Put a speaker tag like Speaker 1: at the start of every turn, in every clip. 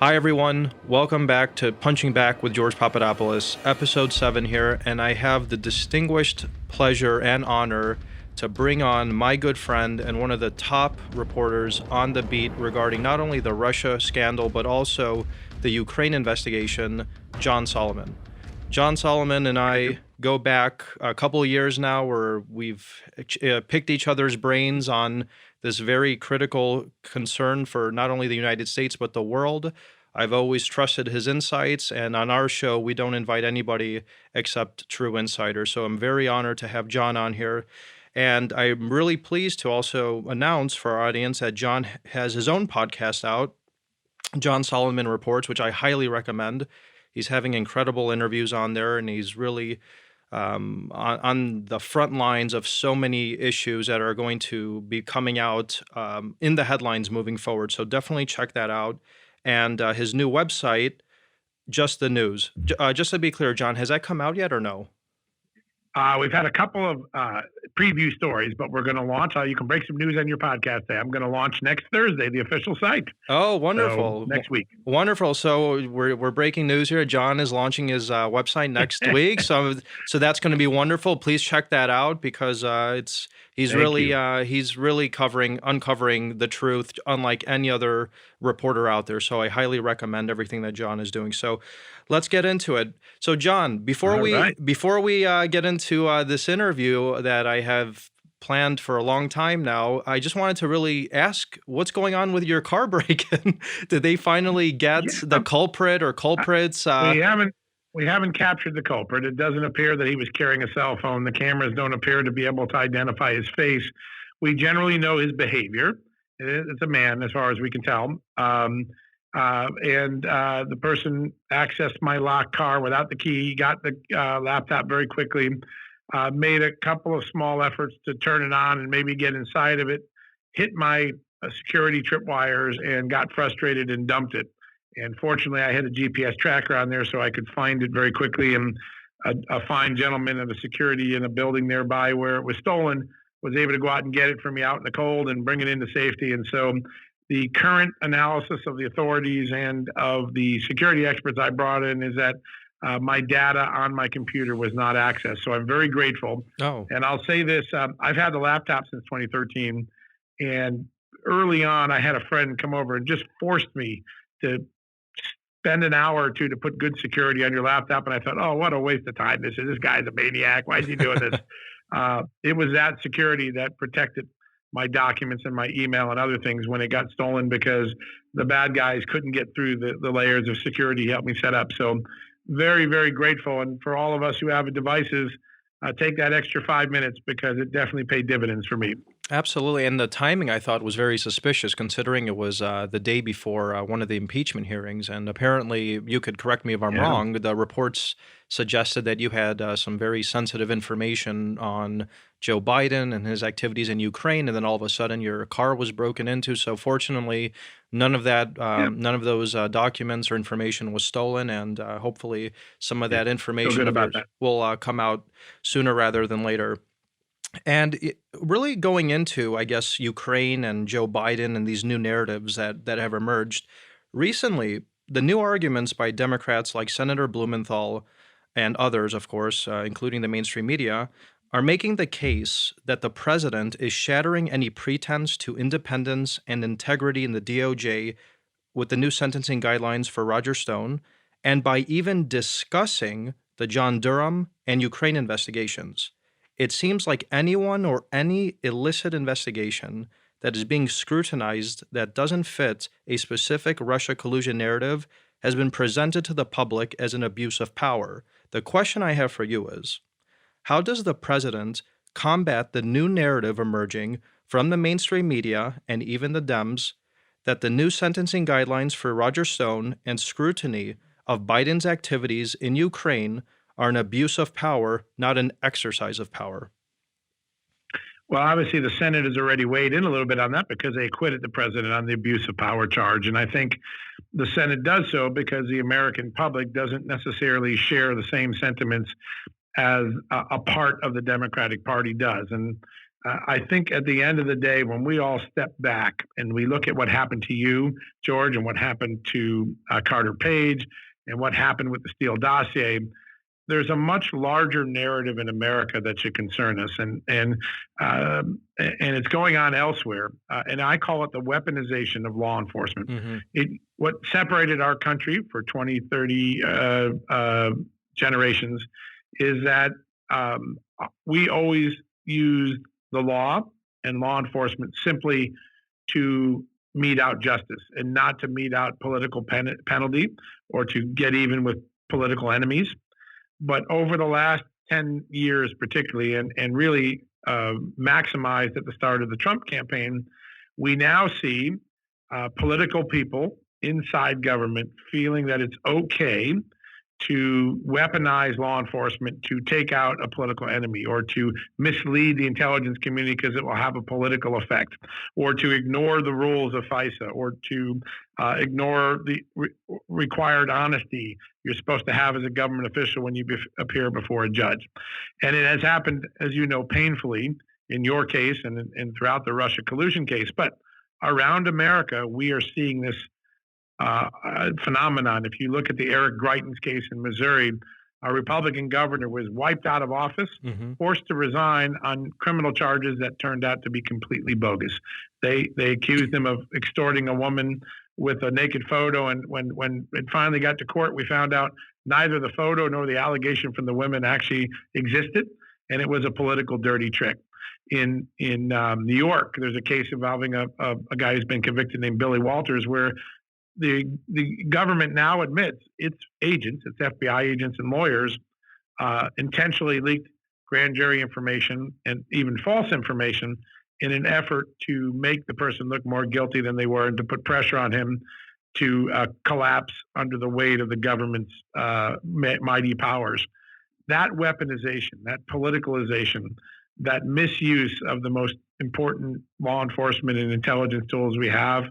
Speaker 1: Hi, everyone. Welcome back to Punching Back with George Papadopoulos, episode 7 here, and I have the distinguished pleasure and honor to bring on my good friend and one of the top reporters on the beat regarding not only the Russia scandal, but also the Ukraine investigation, John Solomon. John Solomon and I go back a couple of years now where we've picked each other's brains on this very critical concern for not only the United States, but the world. I've always trusted his insights, and on our show, we don't invite anybody except true insiders. So I'm very honored to have John on here. And I'm really pleased to also announce for our audience that John has his own podcast out, John Solomon Reports, which I highly recommend. He's having incredible interviews on there, and he's really on the front lines of so many issues that are going to be coming out in the headlines moving forward. So definitely check that out. And his new website, Just the News. Just to be clear, John, has that come out yet or no?
Speaker 2: We've had a couple of preview stories, but we're going to launch. You can break some news on your podcast day. I'm going to launch next Thursday, the official site.
Speaker 1: Oh, wonderful.
Speaker 2: So, next week.
Speaker 1: Wonderful. So we're breaking news here. John is launching his website next week. So that's going to be wonderful. Please check that out because he's really uncovering the truth unlike any other reporter out there. So I highly recommend everything that John is doing. So let's get into it. So John, before we get into this interview that I have planned for a long time now, I just wanted to really ask what's going on with your car break-in. Did they finally get the culprit or culprits?
Speaker 2: We haven't captured the culprit. It doesn't appear that he was carrying a cell phone. The cameras don't appear to be able to identify his face. We generally know his behavior. It's a man, as far as we can tell. The person accessed my locked car without the key, got the laptop very quickly, made a couple of small efforts to turn it on and maybe get inside of it, hit my security tripwires and got frustrated and dumped it. And fortunately, I had a GPS tracker on there so I could find it very quickly. And a fine gentleman of the security in a building nearby where it was stolen was able to go out and get it for me out in the cold and bring it into safety. And so the current analysis of the authorities and of the security experts I brought in is that my data on my computer was not accessed. So I'm very grateful.
Speaker 1: Oh.
Speaker 2: And I'll say this, I've had the laptop since 2013. And early on, I had a friend come over and just forced me to spend an hour or two to put good security on your laptop. And I thought, oh, what a waste of time. This guy's a maniac. Why is he doing this? It was that security that protected my documents and my email and other things when it got stolen because the bad guys couldn't get through the layers of security he helped me set up. So very, very grateful. And for all of us who have devices, take that extra 5 minutes because it definitely paid dividends for me.
Speaker 1: Absolutely. And the timing, I thought, was very suspicious considering it was the day before one of the impeachment hearings. And apparently, you could correct me if I'm wrong, the reports suggested that you had some very sensitive information on Joe Biden and his activities in Ukraine. And then all of a sudden, your car was broken into. So fortunately, none of that, none of those documents or information was stolen. And hopefully, some of that information will come out sooner rather than later. And really going into, I guess, Ukraine and Joe Biden and these new narratives that have emerged recently, the new arguments by Democrats like Senator Blumenthal and others, of course, including the mainstream media, are making the case that the president is shattering any pretense to independence and integrity in the DOJ with the new sentencing guidelines for Roger Stone, and by even discussing the John Durham and Ukraine investigations. It seems like anyone or any illicit investigation that is being scrutinized that doesn't fit a specific Russia collusion narrative has been presented to the public as an abuse of power. The question I have for you is, how does the president combat the new narrative emerging from the mainstream media and even the Dems that the new sentencing guidelines for Roger Stone and scrutiny of Biden's activities in Ukraine are an abuse of power, not an exercise of power?
Speaker 2: Well, obviously, the Senate has already weighed in a little bit on that because they acquitted the president on the abuse of power charge. And I think the Senate does so because the American public doesn't necessarily share the same sentiments as a part of the Democratic Party does. And I think at the end of the day, when we all step back and we look at what happened to you, George, and what happened to Carter Page, and what happened with the Steele dossier, there's a much larger narrative in America that should concern us, and it's going on elsewhere. And I call it the weaponization of law enforcement.
Speaker 1: Hmm.
Speaker 2: What separated our country for 20, 30 generations is that we always used the law and law enforcement simply to mete out justice and not to mete out political penalty or to get even with political enemies. But over the last 10 years, particularly, and really maximized at the start of the Trump campaign, we now see political people inside government feeling that it's okay to weaponize law enforcement to take out a political enemy or to mislead the intelligence community because it will have a political effect, or to ignore the rules of FISA, or to ignore the required honesty you're supposed to have as a government official when you appear before a judge. And it has happened, as you know, painfully in your case and throughout the Russia collusion case. But around America, we are seeing this phenomenon. If you look at the Eric Greitens case in Missouri, a Republican governor was wiped out of office, forced to resign on criminal charges that turned out to be completely bogus. They accused him of extorting a woman with a naked photo, and when it finally got to court, we found out neither the photo nor the allegation from the women actually existed, and it was a political dirty trick. In New York, there's a case involving a guy who's been convicted named Billy Walters, where the government now admits its agents, its FBI agents and lawyers, intentionally leaked grand jury information and even false information in an effort to make the person look more guilty than they were and to put pressure on him to collapse under the weight of the government's mighty powers. That weaponization, that politicalization, that misuse of the most important law enforcement and intelligence tools we have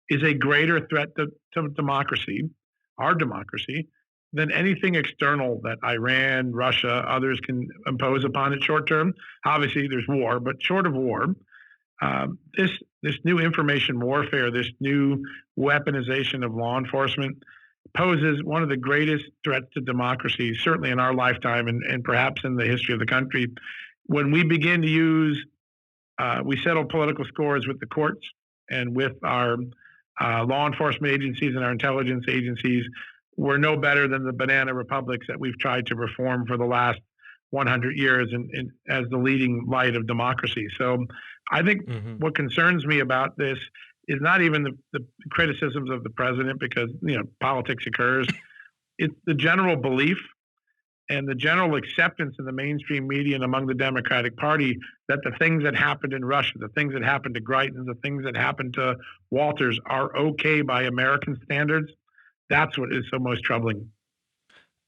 Speaker 2: is a greater threat to democracy, our democracy, than anything external that Iran, Russia, others can impose upon it short term. Obviously, there's war, but short of war, this new information warfare, this new weaponization of law enforcement poses one of the greatest threats to democracy, certainly in our lifetime and perhaps in the history of the country. When we begin to use, we settle political scores with the courts and with our law enforcement agencies and our intelligence agencies, we're no better than the banana republics that we've tried to reform for the last 100 years as the leading light of democracy. So I think what concerns me about this is not even the criticisms of the president, because politics occurs. It's the general belief and the general acceptance in the mainstream media and among the Democratic Party that the things that happened in Russia, the things that happened to Greitens, the things that happened to Walters are okay by American standards. That's what is so most troubling.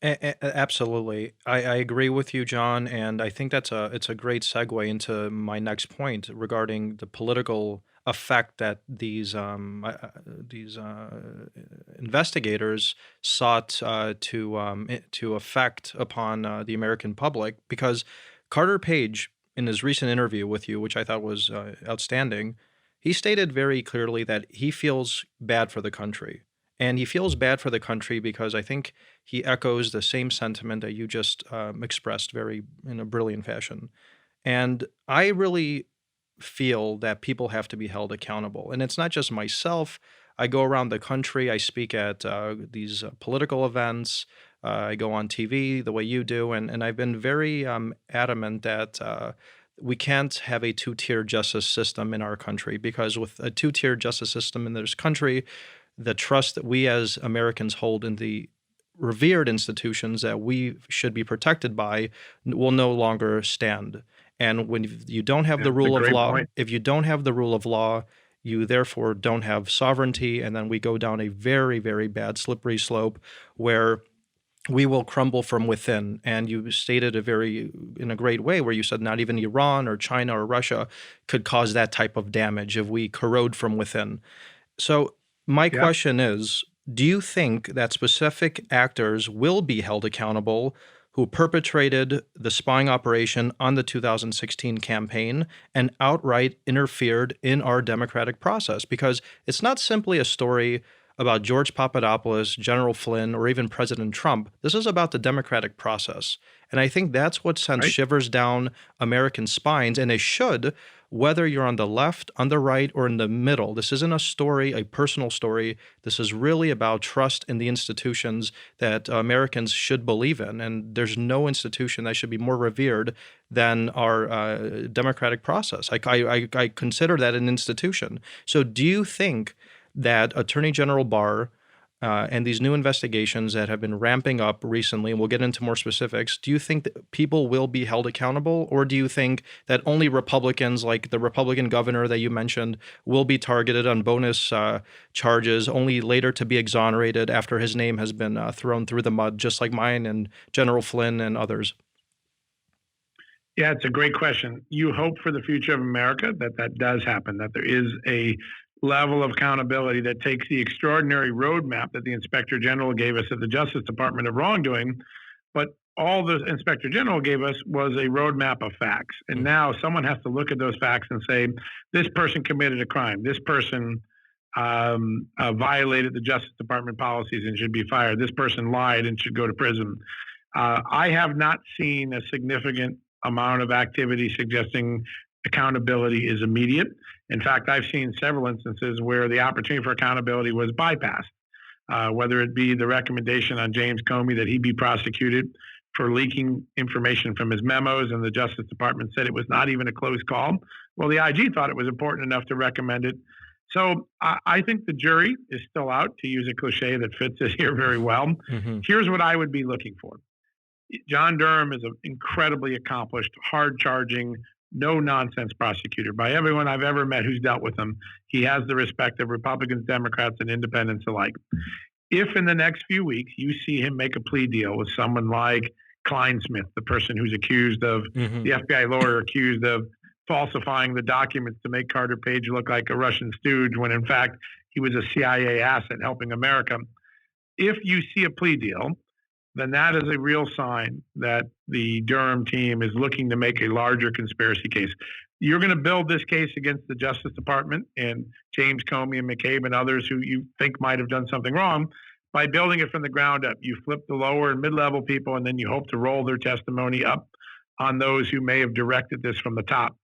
Speaker 1: Absolutely. I agree with you, John, and I think it's a great segue into my next point regarding the political effect that these investigators sought to affect upon the American public. Because Carter Page, in his recent interview with you, which I thought was outstanding, he stated very clearly that he feels bad for the country. And he feels bad for the country because I think he echoes the same sentiment that you just expressed in a brilliant fashion. And I really feel that people have to be held accountable. And it's not just myself. I go around the country. I speak at these political events. I go on TV the way you do. And I've been very adamant that we can't have a two-tier justice system in our country, because with a two-tier justice system in this country, the trust that we as Americans hold in the revered institutions that we should be protected by will no longer stand. And when you don't have the rule of law, if you don't have the rule of law, you therefore don't have sovereignty, and then we go down a very, very bad slippery slope where we will crumble from within. And you stated in a great way, where you said not even Iran or China or Russia could cause that type of damage if we corrode from within. So my question is, do you think that specific actors will be held accountable who perpetrated the spying operation on the 2016 campaign and outright interfered in our democratic process. Because it's not simply a story about George Papadopoulos, General Flynn, or even President Trump. This is about the democratic process. And I think that's what sends
Speaker 2: Right?
Speaker 1: shivers down American spines, and it should, whether you're on the left, on the right, or in the middle. This isn't a story, a personal story. This is really about trust in the institutions that Americans should believe in. And there's no institution that should be more revered than our democratic process. I consider that an institution. So do you think that Attorney General Barr and these new investigations that have been ramping up recently, and we'll get into more specifics, do you think that people will be held accountable? Or do you think that only Republicans, like the Republican governor that you mentioned, will be targeted on bonus charges, only later to be exonerated after his name has been thrown through the mud, just like mine and General Flynn and others?
Speaker 2: Yeah, it's a great question. You hope for the future of America that that does happen, that there is a level of accountability that takes the extraordinary roadmap that the Inspector General gave us at the Justice Department of wrongdoing, but all the Inspector General gave us was a roadmap of facts. And now someone has to look at those facts and say, this person committed a crime. This person violated the Justice Department policies and should be fired. This person lied and should go to prison. I have not seen a significant amount of activity suggesting accountability is immediate. In fact, I've seen several instances where the opportunity for accountability was bypassed, whether it be the recommendation on James Comey that he be prosecuted for leaking information from his memos, and the Justice Department said it was not even a close call. Well, the IG thought it was important enough to recommend it. So I think the jury is still out, to use a cliche that fits it here very well.
Speaker 1: Mm-hmm.
Speaker 2: Here's what I would be looking for. John Durham is an incredibly accomplished, hard-charging, no-nonsense prosecutor. By everyone I've ever met who's dealt with him, he has the respect of Republicans, Democrats, and independents alike. If in the next few weeks you see him make a plea deal with someone like Kleinsmith, the person who's accused of, the FBI lawyer accused of falsifying the documents to make Carter Page look like a Russian stooge when in fact he was a CIA asset helping America. If you see a plea deal, then that is a real sign that the Durham team is looking to make a larger conspiracy case. You're going to build this case against the Justice Department and James Comey and McCabe and others who you think might have done something wrong by building it from the ground up. You flip the lower and mid-level people, and then you hope to roll their testimony up on those who may have directed this from the top.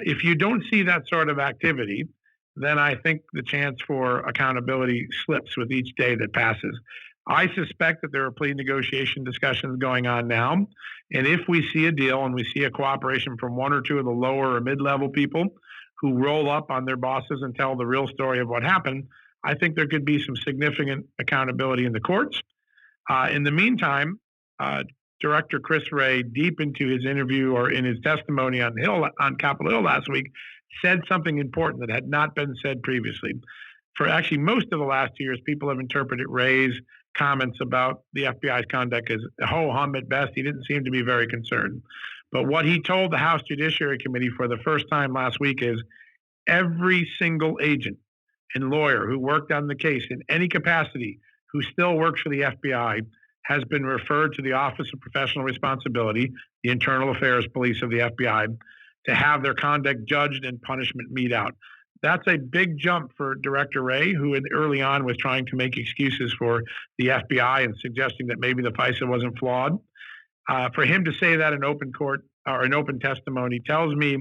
Speaker 2: If you don't see that sort of activity, then I think the chance for accountability slips with each day that passes. I suspect that there are plea negotiation discussions going on now. And if we see a deal and we see a cooperation from one or two of the lower or mid-level people who roll up on their bosses and tell the real story of what happened, I think there could be some significant accountability in the courts. In the meantime, Director Chris Wray, deep into his interview or in his testimony on Capitol Hill last week, said something important that had not been said previously. For actually most of the last 2 years, people have interpreted Wray's comments about the FBI's conduct as ho-hum at best. He didn't seem to be very concerned. But what he told the House Judiciary Committee for the first time last week is every single agent and lawyer who worked on the case in any capacity who still works for the FBI has been referred to the Office of Professional Responsibility, the Internal Affairs Police of the FBI, to have their conduct judged and punishment mete out. That's a big jump for Director Wray, who early on was trying to make excuses for the FBI and suggesting that maybe the FISA wasn't flawed. For him to say that in open court or in open testimony tells me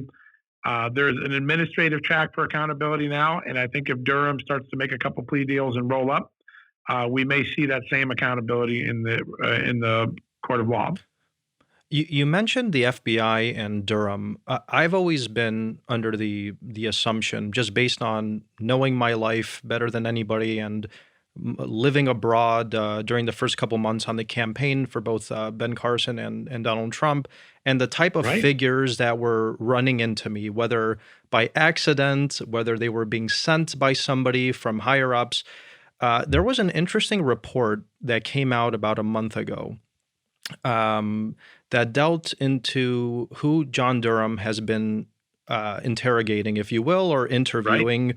Speaker 2: there's an administrative track for accountability now. And I think if Durham starts to make a couple plea deals and roll up, we may see that same accountability in the court of law.
Speaker 1: You mentioned the FBI and Durham. I've always been under the assumption, just based on knowing my life better than anybody and living abroad during the first couple months on the campaign for both Ben Carson and Donald Trump, and the type of figures that were running into me, whether by accident, whether they were being sent by somebody from higher ups. There was an interesting report that came out about a month ago that dealt into who John Durham has been interrogating, if you will, or interviewing.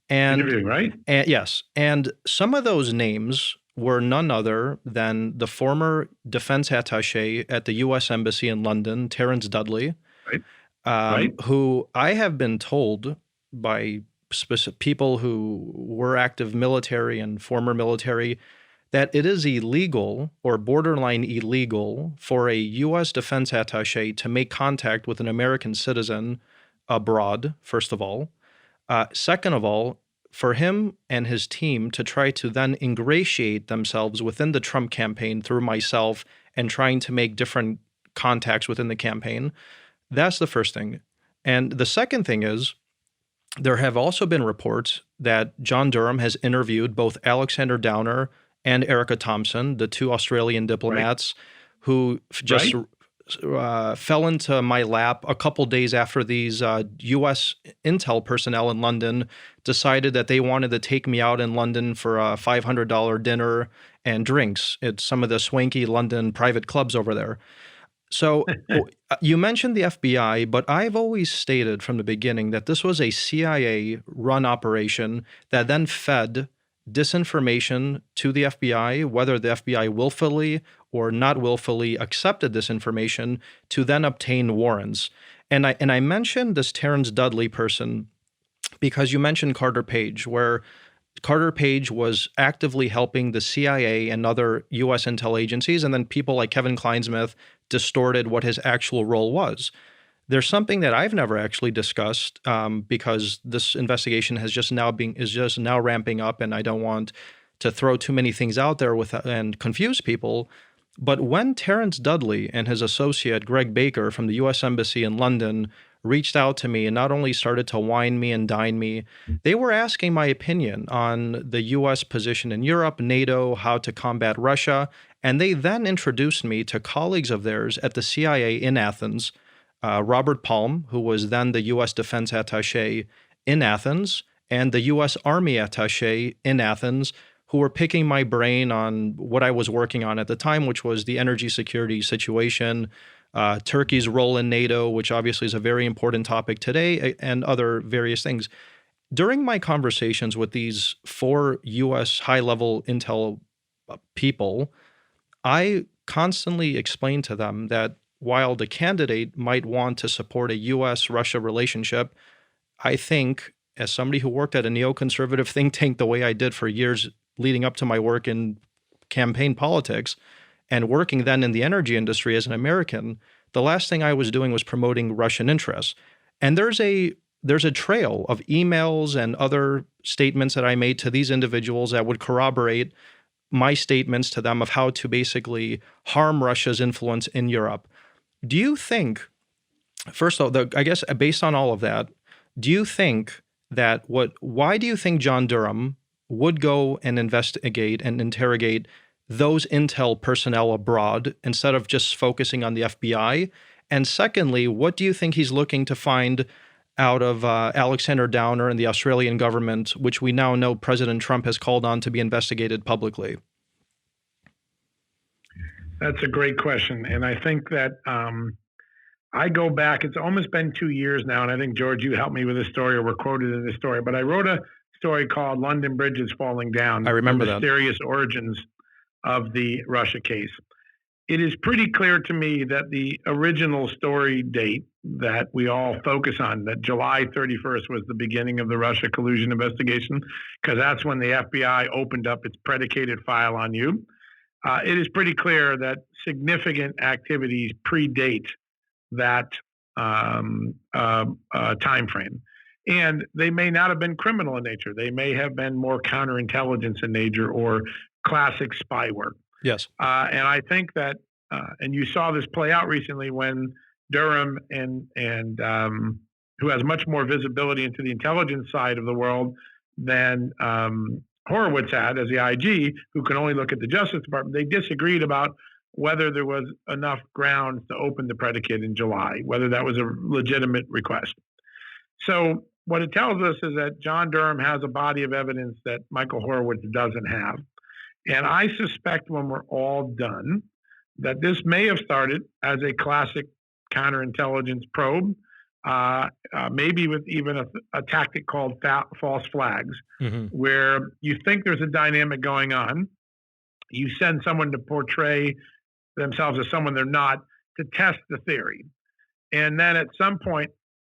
Speaker 2: Interviewing, right?
Speaker 1: And yes. And some of those names were none other than the former defense attaché at the U.S. Embassy in London, Terrence Dudley,
Speaker 2: Right. Right.
Speaker 1: who I have been told by specific people who were active military and former military that it is illegal or borderline illegal for a U.S. defense attaché to make contact with an American citizen abroad, first of all. Second of all, for him and his team to try to then ingratiate themselves within the Trump campaign through myself and trying to make different contacts within the campaign. That's the first thing. And the second thing is, there have also been reports that John Durham has interviewed both Alexander Downer and Erica Thompson, the two Australian diplomats who just fell into my lap a couple days after these U.S. intel personnel in London decided that they wanted to take me out in London for a $500 dinner and drinks at some of the swanky London private clubs over there. So you mentioned the FBI, but I've always stated from the beginning that this was a CIA-run operation that then fed disinformation to the FBI, whether the FBI willfully or not willfully accepted this information to then obtain warrants. And I mentioned this Terrence Dudley person because you mentioned Carter Page, where Carter Page was actively helping the CIA and other U.S. intel agencies, and then people like Kevin Kleinsmith distorted what his actual role was. There's something that I've never actually discussed because this investigation is just now ramping up, and I don't want to throw too many things out there and confuse people. But when Terrence Dudley and his associate Greg Baker from the U.S. Embassy in London reached out to me and not only started to wine me and dine me, they were asking my opinion on the U.S. position in Europe, NATO, how to combat Russia, and they then introduced me to colleagues of theirs at the CIA in Athens, Robert Palm, who was then the U.S. Defense Attaché in Athens, and the U.S. Army Attaché in Athens, who were picking my brain on what I was working on at the time, which was the energy security situation, Turkey's role in NATO, which obviously is a very important topic today, and other various things. During my conversations with these 4 U.S. high-level intel people, I constantly explained to them that while the candidate might want to support a U.S.-Russia relationship, I think, as somebody who worked at a neoconservative think tank the way I did for years leading up to my work in campaign politics, and working then in the energy industry as an American, the last thing I was doing was promoting Russian interests. And there's a trail of emails and other statements that I made to these individuals that would corroborate my statements to them of how to basically harm Russia's influence in Europe. Do you think, first of all, I guess based on all of that, do you think that why do you think John Durham would go and investigate and interrogate those intel personnel abroad instead of just focusing on the FBI? And secondly, what do you think he's looking to find out of Alexander Downer and the Australian government, which we now know President Trump has called on to be investigated publicly?
Speaker 2: That's a great question. And I think that I go back, it's almost been 2 years now, and I think, George, you helped me with this story, or were quoted in this story, but I wrote a story called London Bridges Falling Down.
Speaker 1: I remember
Speaker 2: the
Speaker 1: that.
Speaker 2: Mysterious origins of the Russia case. It is pretty clear to me that the original story date that we all focus on, that July 31st was the beginning of the Russia collusion investigation, because that's when the FBI opened up its predicated file on you. It is pretty clear that significant activities predate that time frame. And they may not have been criminal in nature. They may have been more counterintelligence in nature or classic spy work.
Speaker 1: Yes.
Speaker 2: And I think that, and you saw this play out recently when Durham and who has much more visibility into the intelligence side of the world than Horowitz had as the IG, who can only look at the Justice Department. They disagreed about whether there was enough grounds to open the predicate in July, whether that was a legitimate request. So what it tells us is that John Durham has a body of evidence that Michael Horowitz doesn't have. And I suspect when we're all done, that this may have started as a classic counterintelligence probe, maybe with even a tactic called false flags, where you think there's a dynamic going on. You send someone to portray themselves as someone they're not to test the theory. And then at some point,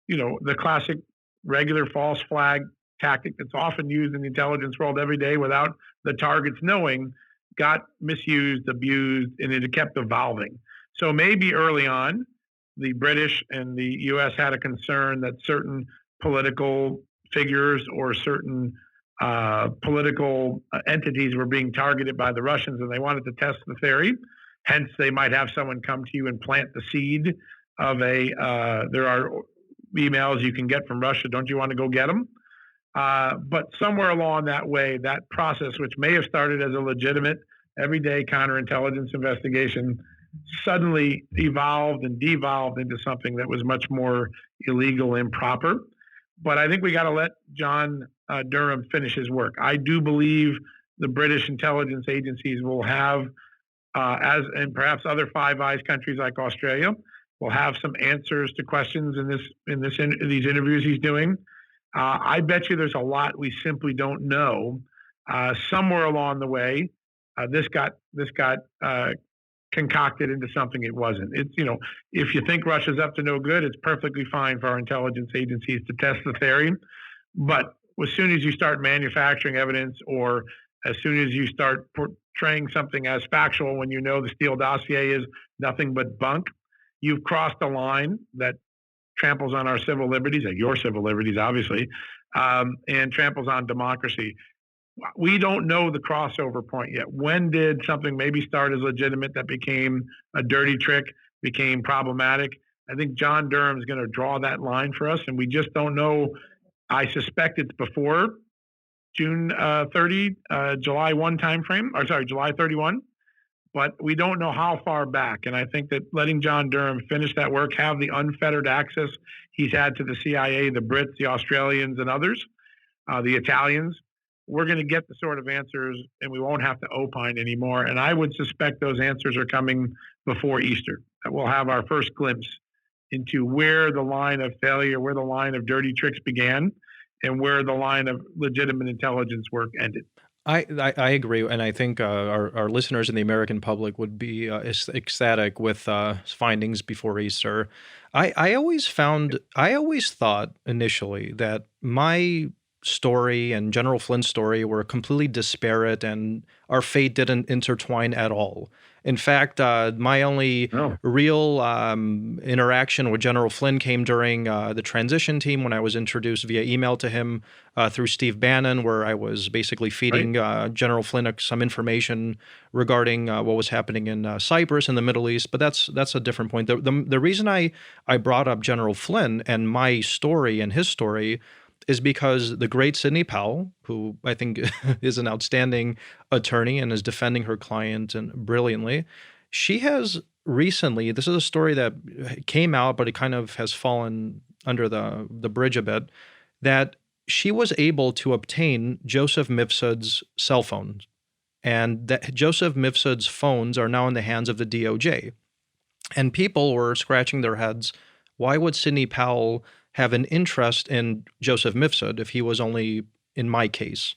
Speaker 2: the classic regular false flag tactic that's often used in the intelligence world every day without the targets knowing got misused, abused, and it kept evolving. So maybe early on, the British and the US had a concern that certain political figures or certain political entities were being targeted by the Russians and they wanted to test the theory. Hence, they might have someone come to you and plant the seed of there are emails you can get from Russia. Don't you want to go get them? But somewhere along that way, that process, which may have started as a legitimate everyday counterintelligence investigation, suddenly evolved and devolved into something that was much more illegal, improper. But I think we got to let John Durham finish his work. I do believe the British intelligence agencies will have, and perhaps other Five Eyes countries like Australia, will have some answers to questions in these interviews he's doing. I bet you there's a lot we simply don't know. Somewhere along the way, this got concocted into something it wasn't. It's if you think Russia's up to no good, it's perfectly fine for our intelligence agencies to test the theory. But as soon as you start manufacturing evidence, or as soon as you start portraying something as factual when you know the Steele dossier is nothing but bunk, you've crossed a line that tramples on our civil liberties, your civil liberties, obviously, and tramples on democracy. We don't know the crossover point yet. When did something maybe start as legitimate that became a dirty trick, became problematic? I think John Durham is going to draw that line for us, and we just don't know. I suspect it's before June 30, July 1 timeframe, or sorry, July 31. But we don't know how far back. And I think that letting John Durham finish that work, have the unfettered access he's had to the CIA, the Brits, the Australians, and others, the Italians, we're going to get the sort of answers and we won't have to opine anymore. And I would suspect those answers are coming before Easter, that we'll have our first glimpse into where the line of failure, where the line of dirty tricks began, and where the line of legitimate intelligence work ended.
Speaker 1: I agree, and I think our listeners in the American public would be ecstatic with findings before Easter. I always thought initially that my story and General Flynn's story were completely disparate, and our fate didn't intertwine at all. In fact, my only real interaction with General Flynn came during the transition team when I was introduced via email to him through Steve Bannon, where I was basically feeding General Flynn some information regarding what was happening in Cyprus and the Middle East. But that's a different point. The reason I brought up General Flynn and my story and his story is because the great Sidney Powell, who I think is an outstanding attorney and is defending her client and brilliantly, she has recently, this is a story that came out, but it kind of has fallen under the bridge a bit, that she was able to obtain Joseph Mifsud's cell phones, and that Joseph Mifsud's phones are now in the hands of the DOJ. And people were scratching their heads, why would Sidney Powell have an interest in Joseph Mifsud if he was only in my case?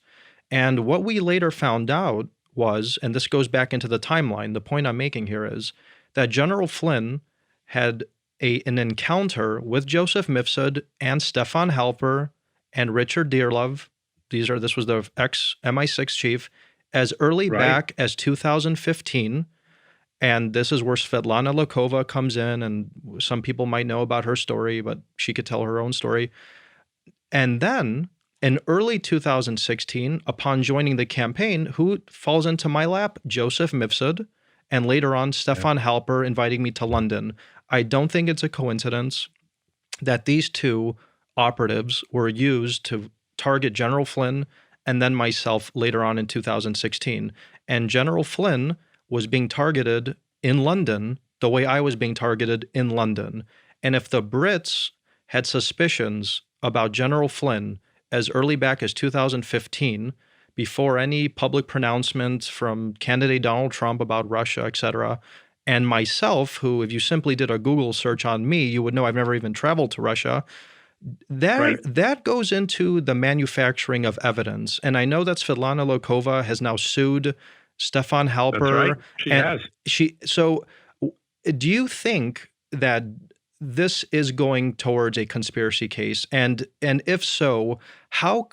Speaker 1: And what we later found out was, and this goes back into the timeline, the point I'm making here is that General Flynn had an encounter with Joseph Mifsud and Stefan Halper and Richard Dearlove. This was the ex-MI6 chief, as early back as 2015. And this is where Svetlana Lakova comes in, and some people might know about her story, but she could tell her own story. And then in early 2016, upon joining the campaign, who falls into my lap? Joseph Mifsud, and later on, Stefan Halper inviting me to London. I don't think it's a coincidence that these two operatives were used to target General Flynn and then myself later on in 2016. And General Flynn was being targeted in London the way I was being targeted in London. And if the Brits had suspicions about General Flynn as early back as 2015, before any public pronouncements from candidate Donald Trump about Russia, etc., and myself, who, if you simply did a Google search on me, you would know I've never even traveled to Russia, that goes into the manufacturing of evidence. And I know that Svetlana Lokova has now sued Stefan
Speaker 2: That's right.
Speaker 1: Halper,
Speaker 2: She
Speaker 1: and
Speaker 2: has.
Speaker 1: she. So, do you think that this is going towards a conspiracy case? And if so, how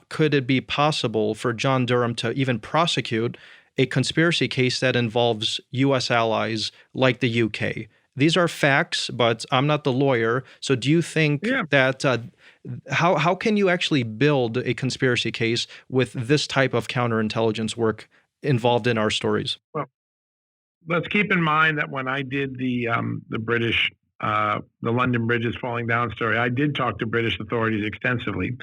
Speaker 1: could it be possible for John Durham to even prosecute a conspiracy case that involves U.S. allies like the UK? These are facts, but I'm not the lawyer. So, do you think
Speaker 2: Yeah.
Speaker 1: that how can you actually build a conspiracy case with this type of counterintelligence work involved in our stories?
Speaker 2: Well, let's keep in mind that when I did the British the London Bridge is falling down story, I did talk to British authorities extensively,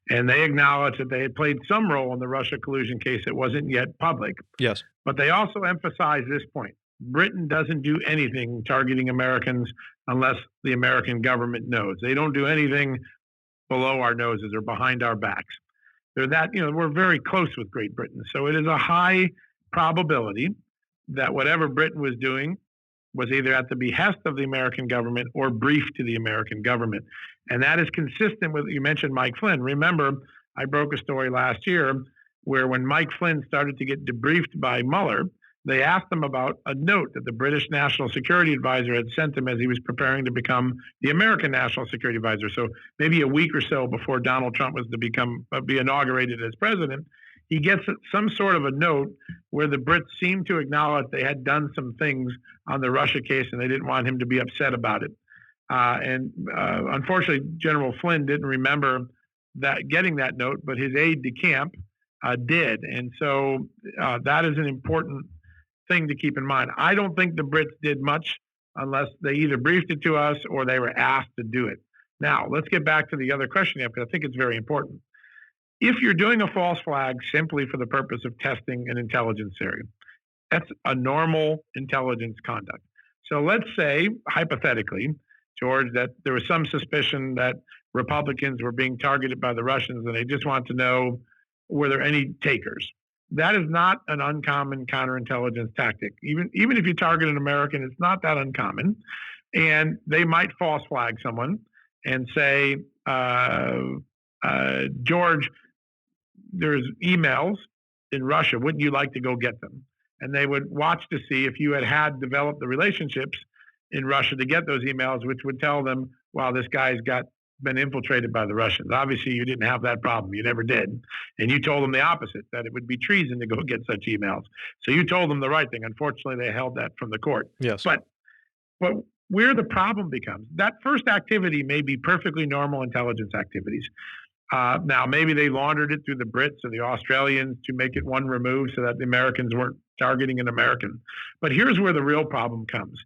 Speaker 2: and they acknowledged that they had played some role in the Russia collusion case. It wasn't yet public,
Speaker 1: Yes.
Speaker 2: but they also emphasized this point: Britain doesn't do anything targeting Americans unless the American government knows. They don't do anything below our noses or behind our backs. They're that, we're very close with Great Britain. So it is a high probability that whatever Britain was doing was either at the behest of the American government or briefed to the American government. And that is consistent with, you mentioned Mike Flynn. Remember, I broke a story last year where when Mike Flynn started to get debriefed by Mueller, they asked him about a note that the British National Security Advisor had sent him as he was preparing to become the American National Security Advisor. So maybe a week or so before Donald Trump was to be inaugurated as president, he gets some sort of a note where the Brits seemed to acknowledge they had done some things on the Russia case and they didn't want him to be upset about it. Unfortunately, General Flynn didn't remember that getting that note, but his aide de camp did. And so that is an important thing to keep in mind. I don't think the Brits did much unless they either briefed it to us or they were asked to do it. Now, let's get back to the other question, because I think it's very important. If you're doing a false flag simply for the purpose of testing an intelligence area, that's a normal intelligence conduct. So let's say, hypothetically, George, that there was some suspicion that Republicans were being targeted by the Russians and they just want to know, were there any takers? That is not an uncommon counterintelligence tactic. Even if you target an American, it's not that uncommon. And they might false flag someone and say, George, there's emails in Russia. Wouldn't you like to go get them? And they would watch to see if you had developed the relationships in Russia to get those emails, which would tell them, wow, this guy's been infiltrated by the Russians. Obviously, you didn't have that problem. You never did. And you told them the opposite, that it would be treason to go get such emails. So you told them the right thing. Unfortunately, they held that from the court.
Speaker 1: Yes.
Speaker 2: But where the problem becomes, that first activity may be perfectly normal intelligence activities. Now, maybe they laundered it through the Brits or the Australians to make it one remove so that the Americans weren't targeting an American. But here's where the real problem comes.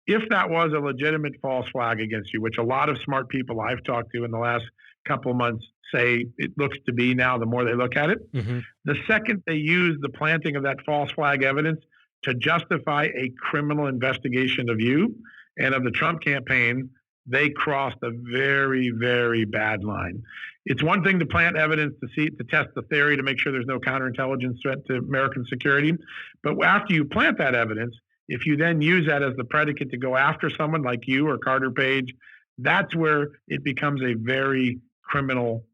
Speaker 2: If that was a legitimate false flag against you, which a lot of smart people I've talked to in the last couple of months say it looks to be now, the more they look at it, the second they use the planting of that false flag evidence to justify a criminal investigation of you and of the Trump campaign, they crossed a very, very bad line. It's one thing to plant evidence to test the theory to make sure there's no counterintelligence threat to American security. But after you plant that evidence, if you then use that as the predicate to go after someone like you or Carter Page, that's where it becomes a very criminal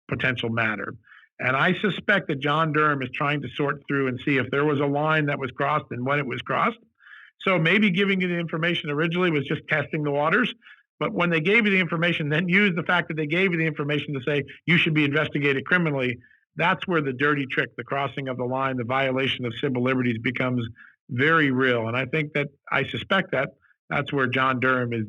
Speaker 2: potential matter. And I suspect that John Durham is trying to sort through and see if there was a line that was crossed and when it was crossed. So maybe giving you the information originally was just testing the waters. But when they gave you the information, then use the fact that they gave you the information to say you should be investigated criminally. That's where the dirty trick, the crossing of the line, the violation of civil liberties becomes very real. And I suspect that that's where John Durham is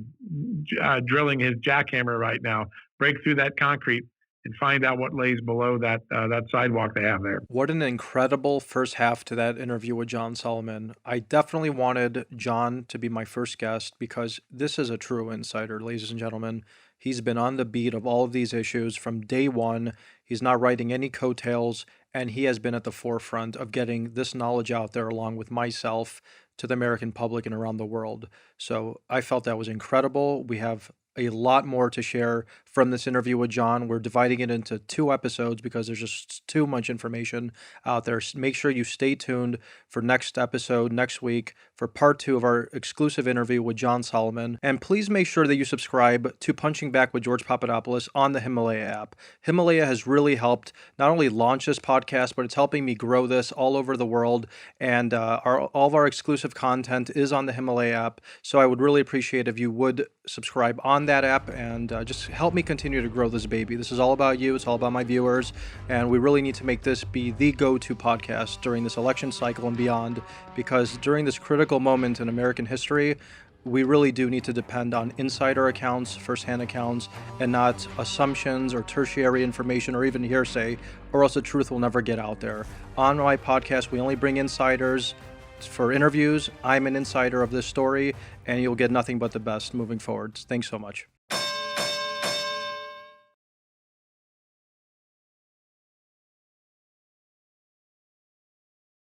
Speaker 2: drilling his jackhammer right now. Break through that concrete and find out what lays below that sidewalk they have there.
Speaker 1: What an incredible first half to that interview with John Solomon. I definitely wanted John to be my first guest because this is a true insider, ladies and gentlemen. He's been on the beat of all of these issues from day one. He's not writing any coattails, and he has been at the forefront of getting this knowledge out there along with myself to the American public and around the world. So I felt that was incredible. We have a lot more to share from this interview with John. We're dividing it into 2 episodes because there's just too much information out there. Make sure you stay tuned for next episode next week for part 2 of our exclusive interview with John Solomon. And please make sure that you subscribe to Punching Back with George Papadopoulos on the Himalaya app. Himalaya has really helped not only launch this podcast, but it's helping me grow this all over the world. And all of our exclusive content is on the Himalaya app. So I would really appreciate if you would subscribe on that app and just help me continue to grow this baby. This is all about you. It's all about my viewers. And we really need to make this be the go-to podcast during this election cycle and beyond, because during this critical moment in American history, we really do need to depend on insider accounts, firsthand accounts, and not assumptions or tertiary information or even hearsay, or else the truth will never get out there. On my podcast, we only bring insiders for interviews. I'm an insider of this story, and you'll get nothing but the best moving forward. Thanks so much.